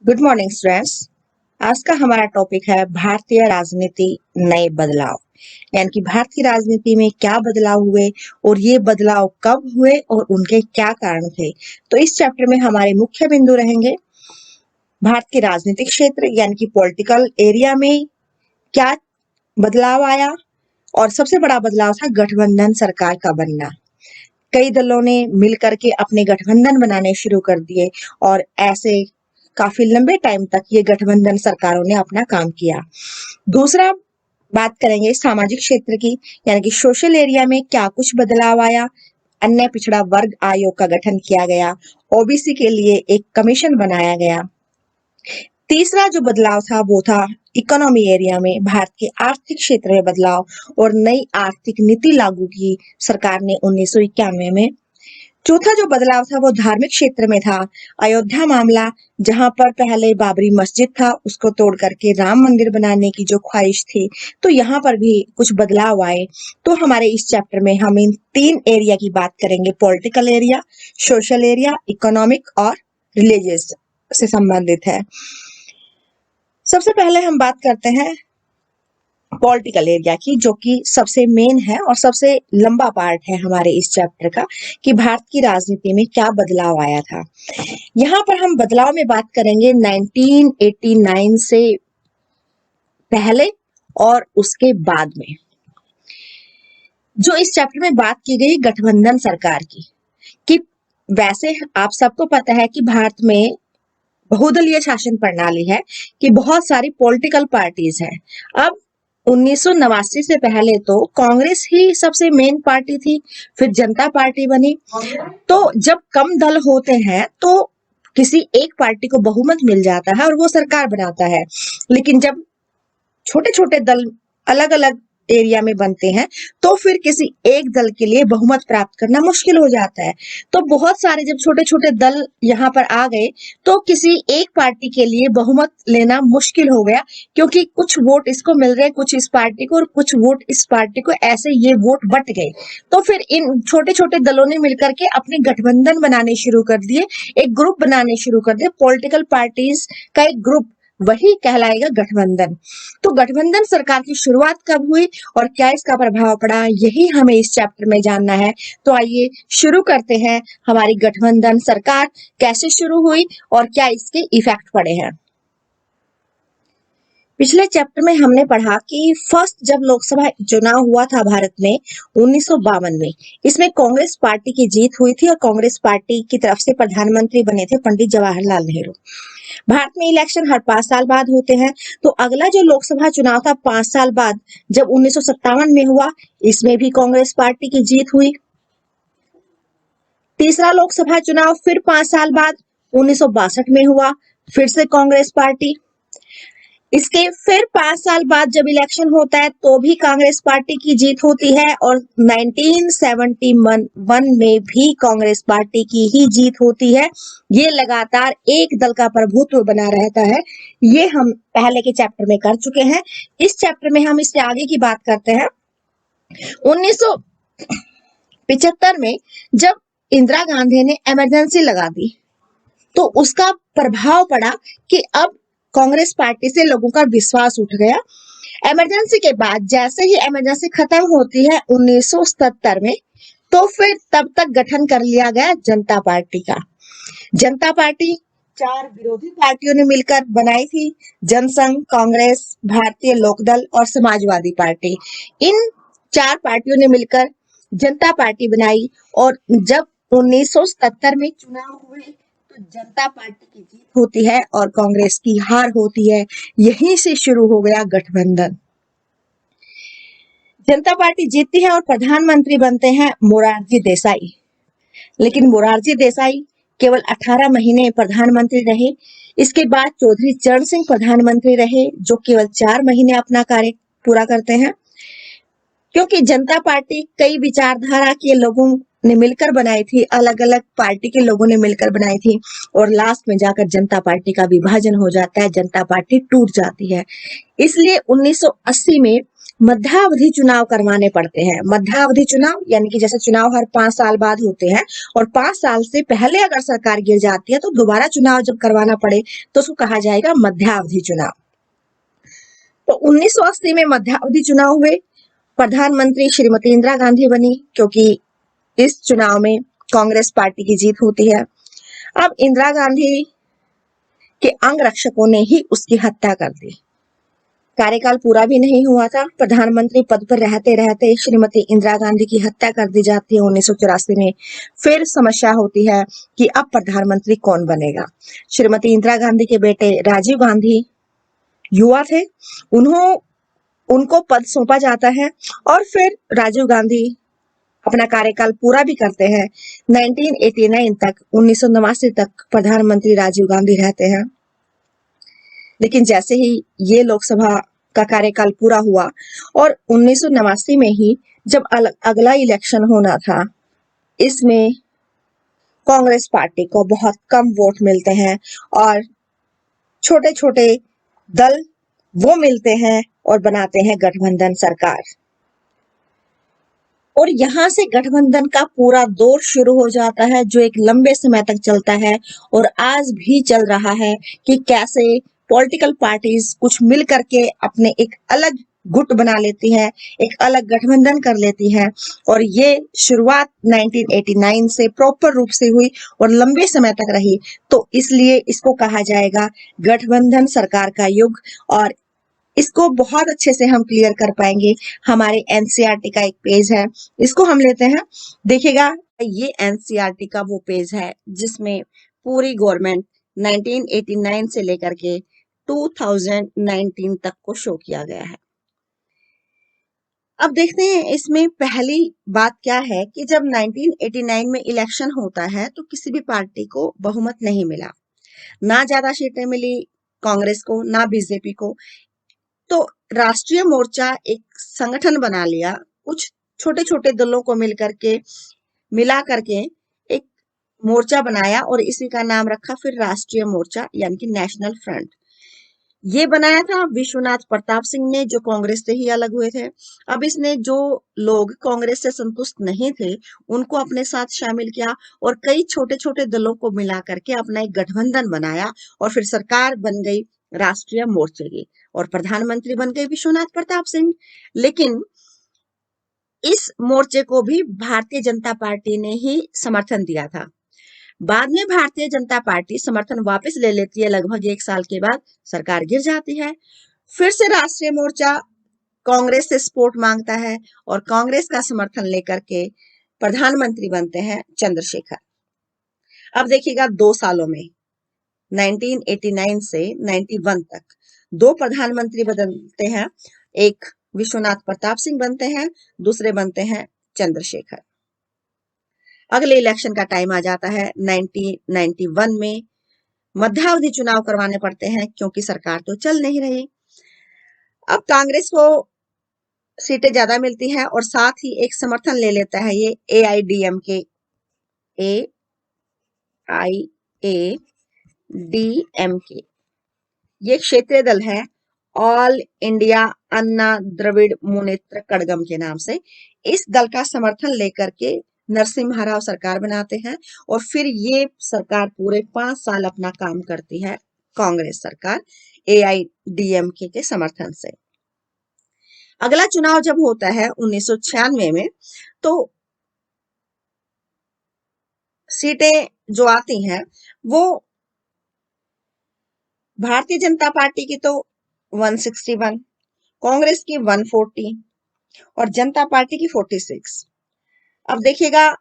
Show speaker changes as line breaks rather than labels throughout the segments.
Good morning students. आज का हमारा टॉपिक है भारतीय राजनीति नए बदलाव। यानी कि भारतीय राजनीति में क्या बदलाव हुए और ये बदलाव कब हुए और उनके क्या कारण थे। तो इस चैप्टर में हमारे मुख्य बिंदु रहेंगे भारत के राजनीतिक क्षेत्र यानी कि पॉलिटिकल एरिया में क्या बदलाव आया, और सबसे बड़ा बदलाव था गठबंधन सरकार का बनना। कई दलों ने मिलकर के अपने गठबंधन बनाने शुरू कर दिए और ऐसे काफी लंबे टाइम तक ये गठबंधन सरकारों ने अपना काम किया। दूसरा बात करेंगे सामाजिक क्षेत्र की, यानी कि सोशल एरिया में क्या कुछ बदलाव आया। अन्य पिछड़ा वर्ग आयोग का गठन किया गया, ओबीसी के लिए एक कमीशन बनाया गया। तीसरा जो बदलाव था वो था इकोनॉमी एरिया में भारत के आर्थिक क्षेत्र में बदलाव और नई आर्थिक नीति लागू की सरकार ने 1991 में। चौथा जो बदलाव था वो धार्मिक क्षेत्र में था। अयोध्या मामला, जहां पर पहले बाबरी मस्जिद था उसको तोड़ करके राम मंदिर बनाने की जो ख्वाहिश थी, तो यहाँ पर भी कुछ बदलाव आए। तो हमारे इस चैप्टर में हम इन तीन एरिया की बात करेंगे, political area, social area, economic और रिलीजियस से संबंधित है। सबसे पहले हम बात करते हैं पॉलिटिकल एरिया की, जो कि सबसे मेन है और सबसे लंबा पार्ट है हमारे इस चैप्टर का, कि भारत की राजनीति में क्या बदलाव आया था। यहाँ पर हम बदलाव में बात करेंगे 1989 से पहले और उसके बाद में। जो इस चैप्टर में बात की गई गठबंधन सरकार की, कि वैसे आप सबको पता है कि भारत में बहुदलीय शासन प्रणाली है, कि बहुत सारी पॉलिटिकल पार्टीज हैं। अब 1989 से पहले तो कांग्रेस ही सबसे मेन पार्टी थी, फिर जनता पार्टी बनी। तो जब कम दल होते हैं तो किसी एक पार्टी को बहुमत मिल जाता है और वो सरकार बनाता है, लेकिन जब छोटे छोटे दल अलग अलग एरिया में बनते हैं तो फिर किसी एक दल के लिए बहुमत प्राप्त करना मुश्किल हो जाता है। तो बहुत सारे जब छोटे छोटे दल यहाँ पर आ गए तो किसी एक पार्टी के लिए बहुमत लेना मुश्किल हो गया, क्योंकि कुछ वोट इसको मिल रहे, कुछ इस पार्टी को और कुछ वोट इस पार्टी को, ऐसे ये वोट बट गए। तो फिर इन छोटे छोटे दलों ने मिलकर के अपने गठबंधन बनाने शुरू कर दिए, एक ग्रुप बनाने शुरू कर दिए, पॉलिटिकल पार्टीज का एक ग्रुप, वही कहलाएगा गठबंधन। तो गठबंधन सरकार की शुरुआत कब हुई और क्या इसका प्रभाव पड़ा, यही हमें इस चैप्टर में जानना है। तो आइए शुरू करते हैं, हमारी गठबंधन सरकार कैसे शुरू हुई और क्या इसके इफेक्ट पड़े हैं। पिछले चैप्टर में हमने पढ़ा कि फर्स्ट जब लोकसभा चुनाव हुआ था भारत में 1952 में, इसमें कांग्रेस पार्टी की जीत हुई थी और कांग्रेस पार्टी की तरफ से प्रधानमंत्री बने थे पंडित जवाहरलाल नेहरू। भारत में इलेक्शन हर 5 साल बाद होते हैं, तो अगला जो लोकसभा चुनाव था 5 साल बाद जब 1957 में हुआ, इसमें भी कांग्रेस पार्टी की जीत हुई। तीसरा लोकसभा चुनाव फिर 5 साल बाद 1962 में हुआ, फिर से कांग्रेस पार्टी। इसके फिर 5 साल बाद जब इलेक्शन होता है तो भी कांग्रेस पार्टी की जीत होती है और 1971 में भी कांग्रेस पार्टी की ही जीत होती है। ये लगातार एक दल का प्रभुत्व बना रहता है, ये हम पहले के चैप्टर में कर चुके हैं। इस चैप्टर में हम इससे आगे की बात करते हैं। 1975 में जब इंदिरा गांधी ने इमरजेंसी लगा दी तो उसका प्रभाव पड़ा कि अब कांग्रेस पार्टी से लोगों का विश्वास उठ गया। इमरजेंसी के बाद जैसे ही इमरजेंसी खत्म होती है 1977 में, तो फिर तब तक गठन कर लिया गया जनता पार्टी का। जनता पार्टी 4 विरोधी पार्टियों ने मिलकर बनाई थी, जनसंघ, कांग्रेस, भारतीय लोकदल और समाजवादी पार्टी। इन 4 पार्टियों ने मिलकर जनता पार्टी बनाई और जब 1977 में चुनाव हुए तो जनता पार्टी की जीत होती है और कांग्रेस की हार होती है। यहीं से शुरू हो गया गठबंधन। जनता पार्टी जीतती है और प्रधानमंत्री बनते हैं मोरारजी देसाई, लेकिन मोरारजी देसाई केवल 18 महीने प्रधानमंत्री रहे। इसके बाद चौधरी चरण सिंह प्रधानमंत्री रहे, जो केवल 4 महीने अपना कार्य पूरा करते हैं। क्योंकि जनता पार्टी कई विचारधारा के लोगों ने मिलकर बनाई थी, अलग अलग पार्टी के लोगों ने मिलकर बनाई थी और लास्ट में जाकर जनता पार्टी का विभाजन हो जाता है, जनता पार्टी टूट जाती है। इसलिए 1980 में मध्यावधि चुनाव करवाने पड़ते हैं। मध्यावधि चुनाव यानी कि जैसे चुनाव हर 5 साल बाद होते हैं और 5 साल से पहले अगर सरकार गिर जाती है तो दोबारा चुनाव जब करवाना पड़े तो उसको कहा जाएगा मध्यावधि चुनाव। तो 1980 में मध्यावधि चुनाव हुए। प्रधानमंत्री श्रीमती इंदिरा गांधी बनी क्योंकि इस चुनाव में कांग्रेस पार्टी की जीत होती है। अब इंदिरा गांधी के अंगरक्षकों ने ही उसकी हत्या कर दी। कार्यकाल पूरा भी नहीं हुआ था, प्रधानमंत्री पद पर रहते रहते श्रीमती इंदिरा गांधी की हत्या कर दी जाती है 1984 में। फिर समस्या होती है कि अब प्रधानमंत्री कौन बनेगा। श्रीमती इंदिरा गांधी के बेटे राजीव गांधी युवा थे, उनको पद सौंपा जाता है और फिर राजीव गांधी अपना कार्यकाल पूरा भी करते हैं। 1989 तक प्रधानमंत्री राजीव गांधी रहते हैं। लेकिन जैसे ही ये लोकसभा का कार्यकाल पूरा हुआ और 1989 में ही जब अगला इलेक्शन होना था, इसमें कांग्रेस पार्टी को बहुत कम वोट मिलते हैं और छोटे छोटे दल वो मिलते हैं और बनाते हैं गठबंधन सरकार। और यहाँ से गठबंधन का पूरा दौर शुरू हो जाता है जो एक लंबे समय तक चलता है और आज भी चल रहा है कि कैसे पॉलिटिकल पार्टीज कुछ मिल करके अपने एक अलग गुट बना लेती है, एक अलग गठबंधन कर लेती है। और ये शुरुआत 1989 से प्रॉपर रूप से हुई और लंबे समय तक रही, तो इसलिए इसको कहा जाएगा गठबंधन सरकार का युग। और इसको बहुत अच्छे से हम क्लियर कर पाएंगे। हमारे एनसीईआरटी का एक पेज है, इसको हम लेते हैं, देखिएगा ये एनसीईआरटी का वो पेज है जिसमें पूरी गवर्नमेंट 1989 से लेकर के 2019 तक को शो किया गया है। अब देखते हैं इसमें पहली बात क्या है कि जब 1989 में इलेक्शन होता है तो किसी भी पार्टी को बहुमत नहीं मिला, ना ज्यादा सीटें मिली कांग्रेस को ना बीजेपी को। तो राष्ट्रीय मोर्चा एक संगठन बना लिया, कुछ छोटे छोटे दलों को मिला करके एक मोर्चा बनाया और इसी का नाम रखा फिर राष्ट्रीय मोर्चा यानी कि नेशनल फ्रंट। ये बनाया था विश्वनाथ प्रताप सिंह ने, जो कांग्रेस से ही अलग हुए थे। अब इसने जो लोग कांग्रेस से संतुष्ट नहीं थे उनको अपने साथ शामिल किया और कई छोटे छोटे दलों को मिला करके अपना एक गठबंधन बनाया और फिर सरकार बन गई राष्ट्रीय मोर्चे की और प्रधानमंत्री बन गए विश्वनाथ प्रताप सिंह। लेकिन इस मोर्चे को भी भारतीय जनता पार्टी ने ही समर्थन दिया था। बाद में भारतीय जनता पार्टी समर्थन वापस ले लेती है, लगभग 1 साल के बाद सरकार गिर जाती है। फिर से राष्ट्रीय मोर्चा कांग्रेस से सपोर्ट मांगता है और कांग्रेस का समर्थन लेकर के प्रधानमंत्री बनते हैं चंद्रशेखर। अब देखिएगा 2 सालों में 1989 से 91 तक 2 प्रधानमंत्री बदलते हैं, एक विश्वनाथ प्रताप सिंह बनते हैं, दूसरे बनते हैं चंद्रशेखर। अगले इलेक्शन का टाइम आ जाता है 1991 में, मध्यावधि चुनाव करवाने पड़ते हैं क्योंकि सरकार तो चल नहीं रही। अब कांग्रेस को सीटें ज्यादा मिलती हैं और साथ ही एक समर्थन ले लेता है ये एआईडीएमके, ये क्षेत्रीय दल है, ऑल इंडिया अन्ना द्रविड़ मुनेत्र कड़गम के नाम से। इस दल का समर्थन लेकर के नरसिम्हा राव सरकार बनाते हैं और फिर ये सरकार पूरे 5 साल अपना काम करती है, कांग्रेस सरकार एआईडीएमके के समर्थन से। अगला चुनाव जब होता है 1996 में, तो सीटें जो आती हैं वो भारतीय जनता पार्टी की तो 161, कांग्रेस की 140 और जनता पार्टी की 46। अब देखिएगा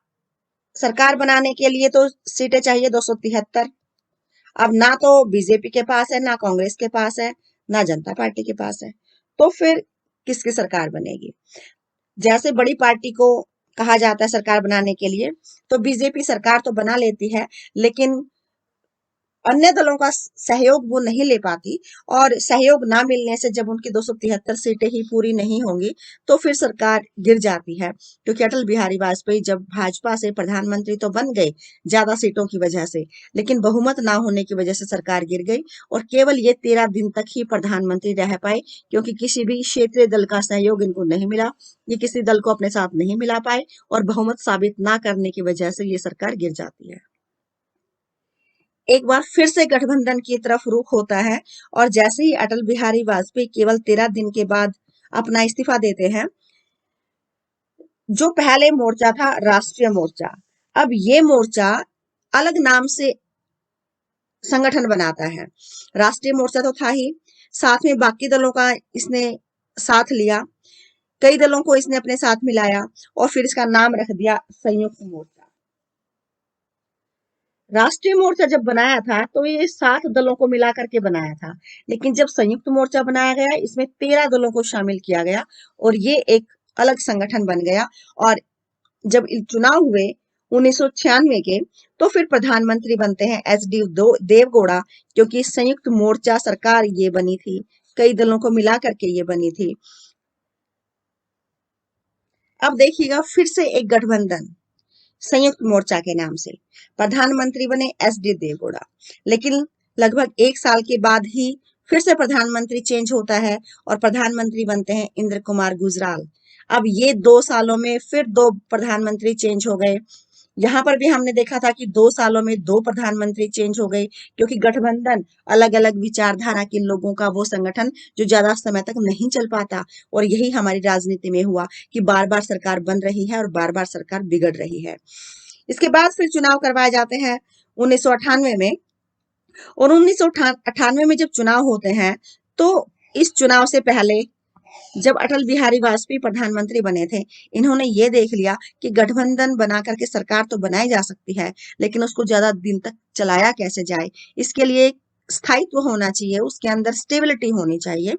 सरकार बनाने के लिए तो सीटें चाहिए 273। अब ना तो बीजेपी के पास है, ना कांग्रेस के पास है, ना जनता पार्टी के पास है, तो फिर किसकी सरकार बनेगी। जैसे बड़ी पार्टी को कहा जाता है सरकार बनाने के लिए, तो बीजेपी सरकार तो बना लेती है, लेकिन अन्य दलों का सहयोग वो नहीं ले पाती, और सहयोग ना मिलने से जब उनकी 273 सीटें ही पूरी नहीं होंगी तो फिर सरकार गिर जाती है। क्योंकि अटल बिहारी वाजपेयी जब भाजपा से प्रधानमंत्री तो बन गए ज्यादा सीटों की वजह से, लेकिन बहुमत ना होने की वजह से सरकार गिर गई और केवल ये 13 दिन तक ही प्रधानमंत्री रह पाए, क्योंकि किसी भी क्षेत्रीय दल का सहयोग इनको नहीं मिला, ये किसी दल को अपने साथ नहीं मिला पाए और बहुमत साबित ना करने की वजह से ये सरकार गिर जाती है। एक बार फिर से गठबंधन की तरफ रुख होता है, और जैसे ही अटल बिहारी वाजपेयी केवल 13 दिन के बाद अपना इस्तीफा देते हैं, जो पहले मोर्चा था राष्ट्रीय मोर्चा, अब ये मोर्चा अलग नाम से संगठन बनाता है। राष्ट्रीय मोर्चा तो था ही, साथ में बाकी दलों का इसने साथ लिया, कई दलों को इसने अपने साथ मिलाया और फिर इसका नाम रख दिया संयुक्त मोर्चा। राष्ट्रीय मोर्चा जब बनाया था तो ये 7 दलों को मिला करके बनाया था, लेकिन जब संयुक्त मोर्चा बनाया गया इसमें 13 दलों को शामिल किया गया और ये एक अलग संगठन बन गया। और जब चुनाव हुए 1996 के, तो फिर प्रधानमंत्री बनते हैं एच डी देवगौड़ा, क्योंकि संयुक्त मोर्चा सरकार ये बनी थी, कई दलों को मिला करके ये बनी थी। अब देखिएगा फिर से एक गठबंधन संयुक्त मोर्चा के नाम से, प्रधानमंत्री बने एच डी देवगौड़ा, लेकिन लगभग 1 साल के बाद ही फिर से प्रधानमंत्री चेंज होता है और प्रधानमंत्री बनते हैं इंद्र कुमार गुजराल। अब ये 2 सालों में फिर 2 प्रधानमंत्री चेंज हो गए। यहाँ पर भी हमने देखा था कि 2 सालों में 2 प्रधानमंत्री चेंज हो गए, क्योंकि गठबंधन अलग अलग विचारधारा के लोगों का वो संगठन जो ज्यादा समय तक नहीं चल पाता। और यही हमारी राजनीति में हुआ कि बार बार सरकार बन रही है और बार बार सरकार बिगड़ रही है। इसके बाद फिर चुनाव करवाए जाते हैं 1998 में, और 1998 में जब चुनाव होते हैं तो इस चुनाव से पहले जब अटल बिहारी वाजपेयी प्रधानमंत्री बने थे, इन्होंने ये देख लिया कि गठबंधन बना करके सरकार तो बनाई जा सकती है, लेकिन उसको ज्यादा दिन तक चलाया कैसे जाए, इसके लिए स्थायित्व होना चाहिए, उसके अंदर स्टेबिलिटी होनी चाहिए।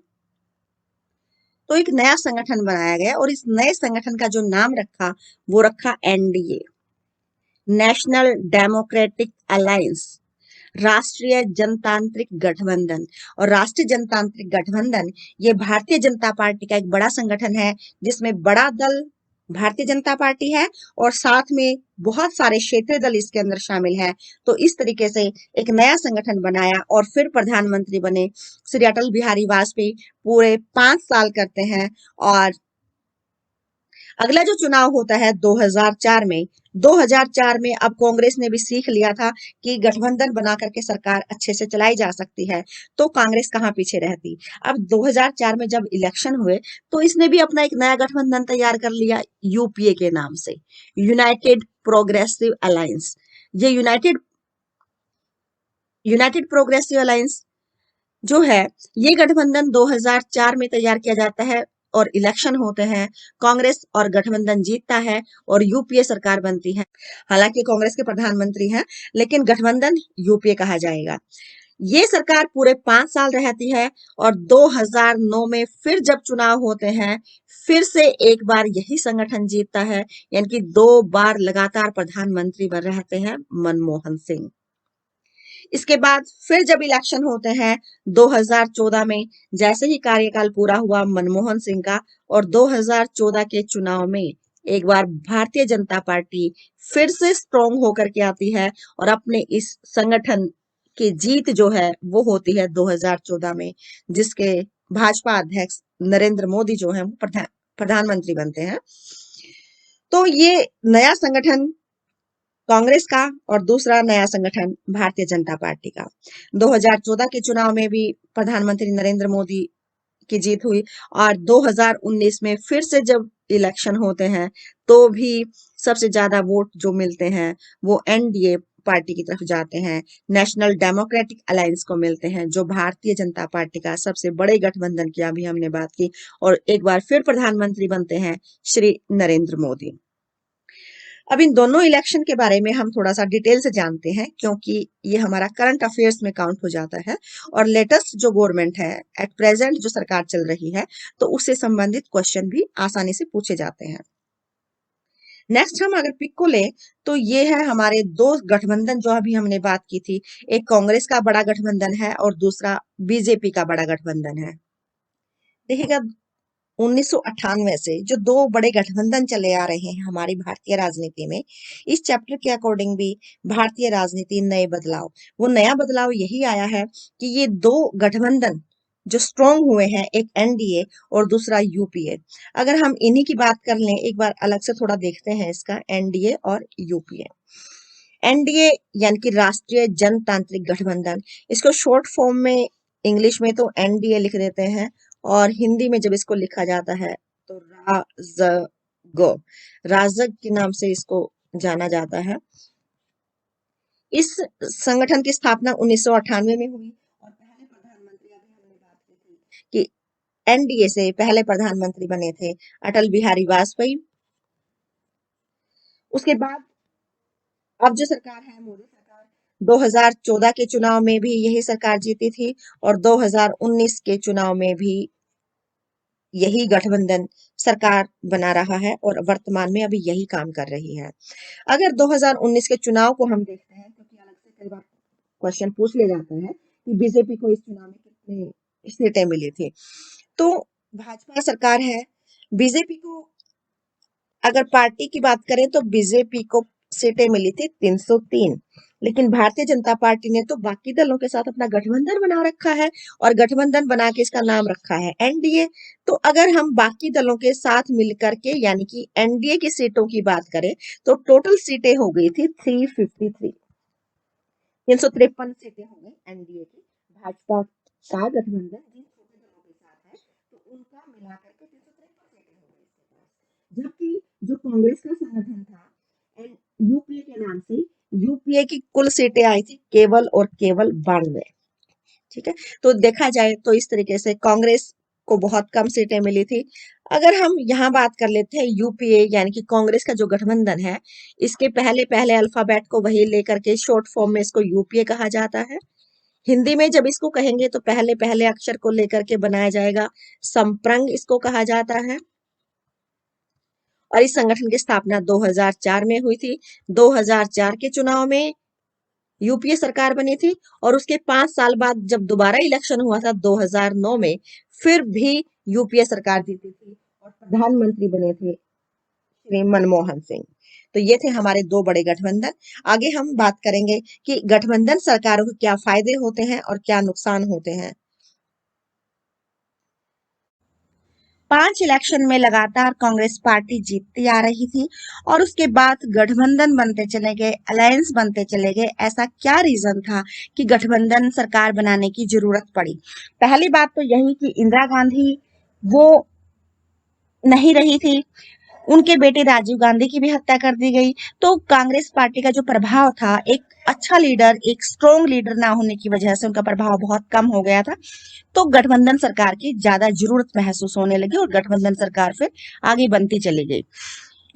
तो एक नया संगठन बनाया गया और इस नए संगठन का जो नाम रखा वो रखा एनडीए, नेशनल डेमोक्रेटिक अलायंस, राष्ट्रीय जनतांत्रिक गठबंधन। और राष्ट्रीय जनतांत्रिक गठबंधन ये भारतीय जनता पार्टी का एक बड़ा संगठन है, जिसमें बड़ा दल भारतीय जनता पार्टी है और साथ में बहुत सारे क्षेत्रीय दल इसके अंदर शामिल है। तो इस तरीके से एक नया संगठन बनाया और फिर प्रधानमंत्री बने श्री अटल बिहारी वाजपेयी, पूरे 5 साल करते हैं। और अगला जो चुनाव होता है 2004 में अब कांग्रेस ने भी सीख लिया था कि गठबंधन बना करके सरकार अच्छे से चलाई जा सकती है, तो कांग्रेस कहाँ पीछे रहती। अब 2004 में जब इलेक्शन हुए तो इसने भी अपना एक नया गठबंधन तैयार कर लिया यूपीए के नाम से, यूनाइटेड प्रोग्रेसिव अलायंस। ये यूनाइटेड यूनाइटेड प्रोग्रेसिव अलायंस जो है, ये गठबंधन 2004 में तैयार किया जाता है और इलेक्शन होते हैं, कांग्रेस और गठबंधन जीतता है और यूपीए सरकार बनती है। हालांकि कांग्रेस के प्रधानमंत्री हैं, लेकिन गठबंधन यूपीए कहा जाएगा। ये सरकार पूरे 5 साल रहती है और 2009 में फिर जब चुनाव होते हैं, फिर से एक बार यही संगठन जीतता है, यानी कि 2 बार लगातार प्रधानमंत्री बन रहते हैं मनमोहन सिंह। इसके बाद फिर जब इलेक्शन होते हैं 2014 में, जैसे ही कार्यकाल पूरा हुआ मनमोहन सिंह का और 2014 के चुनाव में एक बार भारतीय जनता पार्टी फिर से स्ट्रॉन्ग होकर के आती है और अपने इस संगठन की जीत जो है वो होती है 2014 में, जिसके भाजपा अध्यक्ष नरेंद्र मोदी जो है वो प्रधानमंत्री बनते हैं। तो ये नया संगठन कांग्रेस का और दूसरा नया संगठन भारतीय जनता पार्टी का। 2014 के चुनाव में भी प्रधानमंत्री नरेंद्र मोदी की जीत हुई और 2019 में फिर से जब इलेक्शन होते हैं तो भी सबसे ज्यादा वोट जो मिलते हैं वो एनडीए पार्टी की तरफ जाते हैं, नेशनल डेमोक्रेटिक अलायंस को मिलते हैं, जो भारतीय जनता पार्टी का सबसे बड़े गठबंधन की अभी हमने बात की। और एक बार फिर प्रधानमंत्री बनते हैं श्री नरेंद्र मोदी। अब इन दोनों इलेक्शन के बारे में हम थोड़ा सा डिटेल से जानते हैं, क्योंकि ये हमारा करंट अफेयर्स में काउंट हो जाता है और लेटेस्ट जो गवर्नमेंट है, एट प्रेजेंट जो सरकार चल रही है, तो उससे संबंधित क्वेश्चन भी आसानी से पूछे जाते हैं। नेक्स्ट हम अगर पिक को लें तो ये है हमारे दो गठबंधन जो अभी हमने बात की थी। एक कांग्रेस का बड़ा गठबंधन है और दूसरा बीजेपी का बड़ा गठबंधन है। देखिएगा 1998 से जो दो बड़े गठबंधन चले आ रहे हैं हमारी भारतीय राजनीति में, इस चैप्टर के अकॉर्डिंग भी भारतीय राजनीति नए बदलाव, वो नया बदलाव यही आया है कि ये दो गठबंधन जो स्ट्रॉन्ग हुए हैं, एक एनडीए और दूसरा यूपीए। अगर हम इन्हीं की बात कर लें, एक बार अलग से थोड़ा देखते हैं इसका, एनडीए और यूपीए। एनडीए यानी कि राष्ट्रीय जनतांत्रिक गठबंधन, इसको शॉर्ट फॉर्म में इंग्लिश में तो एनडीए लिख देते हैं और हिंदी में जब इसको लिखा जाता है तो राजग के नाम से इसको जाना जाता है। इस संगठन की स्थापना 1998 में हुई और पहले प्रधानमंत्री, अभी हमने बात की थी कि एनडीए से पहले प्रधानमंत्री बने थे अटल बिहारी वाजपेयी। उसके बाद अब जो सरकार है, मोदी सरकार, 2014 के चुनाव में भी यही सरकार जीती थी और 2019 के चुनाव में भी यही गठबंधन सरकार बना रहा है और वर्तमान में अभी यही काम कर रही है। अगर 2019 के चुनाव को हम देखते हैं, क्योंकि अलग से कई बार क्वेश्चन पूछ ले जाता है कि बीजेपी को इस चुनाव में कितने सीटें मिली थी, तो भाजपा सरकार है। बीजेपी को अगर पार्टी की बात करें तो बीजेपी को सीटें मिली थी 303, लेकिन भारतीय जनता पार्टी ने तो बाकी दलों के साथ अपना गठबंधन बना रखा है और गठबंधन बना के इसका नाम रखा है एनडीए। तो अगर हम बाकी दलों के साथ मिलकर के यानी कि एनडीए की सीटों की बात करें तो टोटल सीटें हो गई थी 353, 353 सीटें हो गई एनडीए की। भाजपा का गठबंधन जिन छोटे दलों के साथ है तो उनका मिलाकर के 353 सीटें हो गई इसके पास। जबकि जो कांग्रेस का संगठन था एंड यूपीए के नाम से, यूपीए की कुल सीटें आई थी केवल और केवल 92। ठीक है, तो देखा जाए तो इस तरीके से कांग्रेस को बहुत कम सीटें मिली थी। अगर हम यहाँ बात कर लेते हैं यूपीए यानी कि कांग्रेस का जो गठबंधन है, इसके पहले पहले अल्फाबेट को वही लेकर के शॉर्ट फॉर्म में इसको यूपीए कहा जाता है। हिंदी में जब इसको कहेंगे तो पहले पहले अक्षर को लेकर के बनाया जाएगा, संप्रंग इसको कहा जाता है। और इस संगठन की स्थापना 2004 में हुई थी। 2004 के चुनाव में यूपीए सरकार बनी थी और उसके 5 साल बाद जब दोबारा इलेक्शन हुआ था 2009 में, फिर भी यूपीए सरकार जीती थी और प्रधानमंत्री बने थे श्री मनमोहन सिंह। तो ये थे हमारे दो बड़े गठबंधन। आगे हम बात करेंगे कि गठबंधन सरकारों के क्या फायदे होते हैं और क्या नुकसान होते हैं। 5 इलेक्शन में लगातार कांग्रेस पार्टी जीतती आ रही थी और उसके बाद गठबंधन बनते चले गए, अलायंस बनते चले गए। ऐसा क्या रीजन था कि गठबंधन सरकार बनाने की जरूरत पड़ी? पहली बात तो यही कि इंदिरा गांधी वो नहीं रही थी, उनके बेटे राजीव गांधी की भी हत्या कर दी गई। तो कांग्रेस पार्टी का जो प्रभाव था, एक अच्छा लीडर, एक स्ट्रॉन्ग लीडर ना होने की वजह से उनका प्रभाव बहुत कम हो गया था। तो गठबंधन सरकार की ज्यादा जरूरत महसूस होने लगी और गठबंधन सरकार फिर आगे बनती चली गई।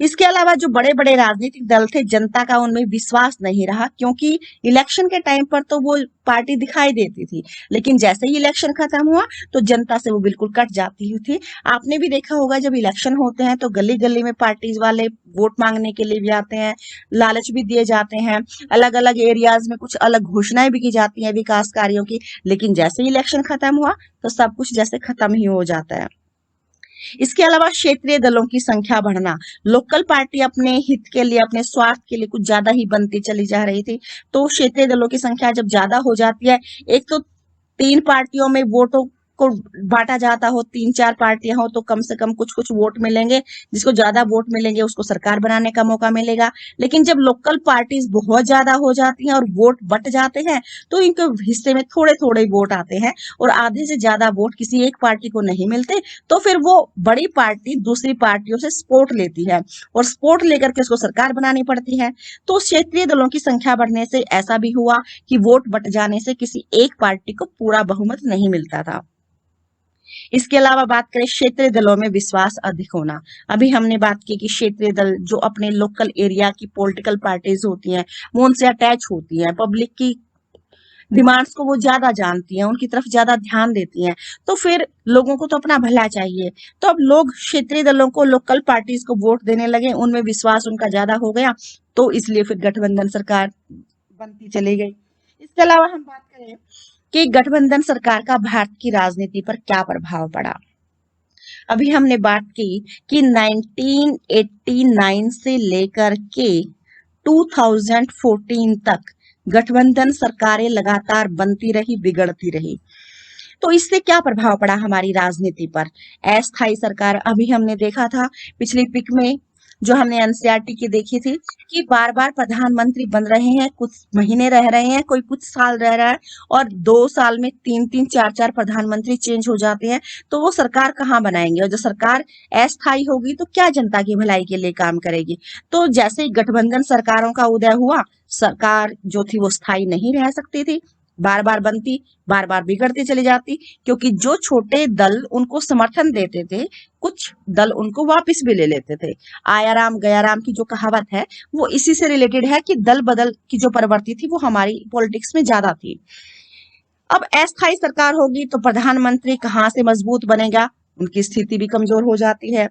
इसके अलावा जो बड़े बड़े राजनीतिक दल थे, जनता का उनमें विश्वास नहीं रहा, क्योंकि इलेक्शन के टाइम पर तो वो पार्टी दिखाई देती थी, लेकिन जैसे ही इलेक्शन खत्म हुआ तो जनता से वो बिल्कुल कट जाती थी। आपने भी देखा होगा जब इलेक्शन होते हैं तो गली गली में पार्टीज वाले वोट मांगने के लिए भी आते हैं, लालच भी दिए जाते हैं, अलग अलग एरियाज में कुछ अलग घोषणाएं भी की जाती हैं विकास कार्यों की, लेकिन जैसे ही इलेक्शन खत्म हुआ तो सब कुछ जैसे खत्म ही हो जाता है। इसके अलावा क्षेत्रीय दलों की संख्या बढ़ना, लोकल पार्टी अपने हित के लिए, अपने स्वार्थ के लिए कुछ ज्यादा ही बनती चली जा रही थी। तो क्षेत्रीय दलों की संख्या जब ज्यादा हो जाती है, एक तो 3 पार्टियों में वोटों को बांटा जाता हो, 3-4 पार्टियां हो तो कम से कम कुछ कुछ वोट मिलेंगे, जिसको ज्यादा वोट मिलेंगे उसको सरकार बनाने का मौका मिलेगा। लेकिन जब लोकल पार्टीज बहुत ज्यादा हो जाती हैं और वोट बट जाते हैं तो इनके हिस्से में थोड़े थोड़े वोट आते हैं और आधे से ज्यादा वोट किसी एक पार्टी को नहीं मिलते, तो फिर वो बड़ी पार्टी दूसरी पार्टियों से सपोर्ट लेती है और सपोर्ट लेकर के उसको सरकार बनानी पड़ती है। तो क्षेत्रीय दलों की संख्या बढ़ने से ऐसा भी हुआ कि वोट बट जाने से किसी एक पार्टी को पूरा बहुमत नहीं मिलता था। इसके अलावा बात करें क्षेत्रीय दलों में विश्वास अधिक होना, अभी हमने बात की कि क्षेत्रीय दल जो अपने लोकल एरिया की पॉलिटिकल पार्टीज होती हैं वो उनसे अटैच होती हैं, पब्लिक की डिमांड्स को वो ज्यादा जानती हैं, उनकी तरफ ज्यादा ध्यान देती हैं। तो फिर लोगों को तो अपना भला चाहिए। तो अब लोग क्षेत्रीय दलों को, लोकल पार्टीज को वोट देने लगे, उनमें विश्वास उनका ज्यादा हो गया, तो इसलिए फिर गठबंधन सरकार बनती चली गई। इसके अलावा हम बात करें कि गठबंधन सरकार का भारत की राजनीति पर क्या प्रभाव पड़ा। अभी हमने बात की कि 1989 से लेकर के 2014 तक गठबंधन सरकारें लगातार बनती रही, बिगड़ती रही। तो इससे क्या प्रभाव पड़ा हमारी राजनीति पर। अस्थायी सरकार, अभी हमने देखा था पिछली पिक में जो हमने एनसीईआरटी की देखी थी कि बार बार प्रधानमंत्री बन रहे हैं, कुछ महीने रह रहे हैं, कोई कुछ साल रह रहा है, और 2 साल में 3-3 4-4 प्रधानमंत्री चेंज हो जाते हैं। तो वो सरकार कहाँ बनाएंगे, और जो सरकार अस्थायी होगी तो क्या जनता की भलाई के लिए काम करेगी। तो जैसे ही गठबंधन सरकारों का उदय हुआ, सरकार जो थी वो स्थायी नहीं रह सकती थी, बार बार बनती, बार बार बिगड़ती चली जाती, क्योंकि जो छोटे दल उनको समर्थन देते थे, कुछ दल उनको वापस भी ले लेते थे। आया राम गया राम की जो कहावत है वो इसी से रिलेटेड है कि दल बदल की जो प्रवृत्ति थी वो हमारी पॉलिटिक्स में ज्यादा थी। अब अस्थायी सरकार होगी तो प्रधानमंत्री कहाँ से मजबूत बनेगा, उनकी स्थिति भी कमजोर हो जाती है।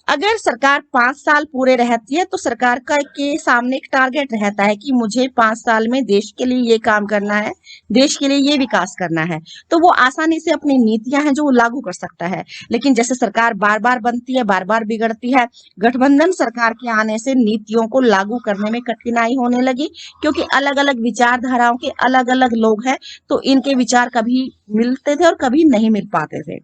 अगर सरकार 5 साल पूरे रहती है तो सरकार का के सामने एक टारगेट रहता है कि मुझे 5 साल में देश के लिए ये काम करना है, देश के लिए ये विकास करना है, तो वो आसानी से अपनी नीतियां हैं जो वो लागू कर सकता है। लेकिन जैसे सरकार बार बार बनती है, बार बार बिगड़ती है, गठबंधन सरकार के आने से नीतियों को लागू करने में कठिनाई होने लगी, क्योंकि अलग अलग विचारधाराओं के अलग अलग लोग हैं, तो इनके विचार कभी मिलते थे और कभी नहीं मिल पाते थे।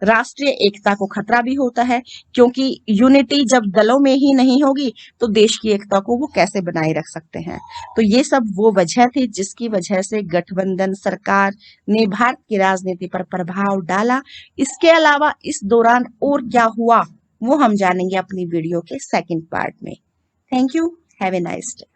राष्ट्रीय एकता को खतरा भी होता है, क्योंकि यूनिटी जब दलों में ही नहीं होगी तो देश की एकता को वो कैसे बनाए रख सकते हैं। तो ये सब वो वजह थी जिसकी वजह से गठबंधन सरकार ने भारत की राजनीति पर प्रभाव डाला। इसके अलावा इस दौरान और क्या हुआ वो हम जानेंगे अपनी वीडियो के सेकंड पार्ट में। Thank you, have a nice day.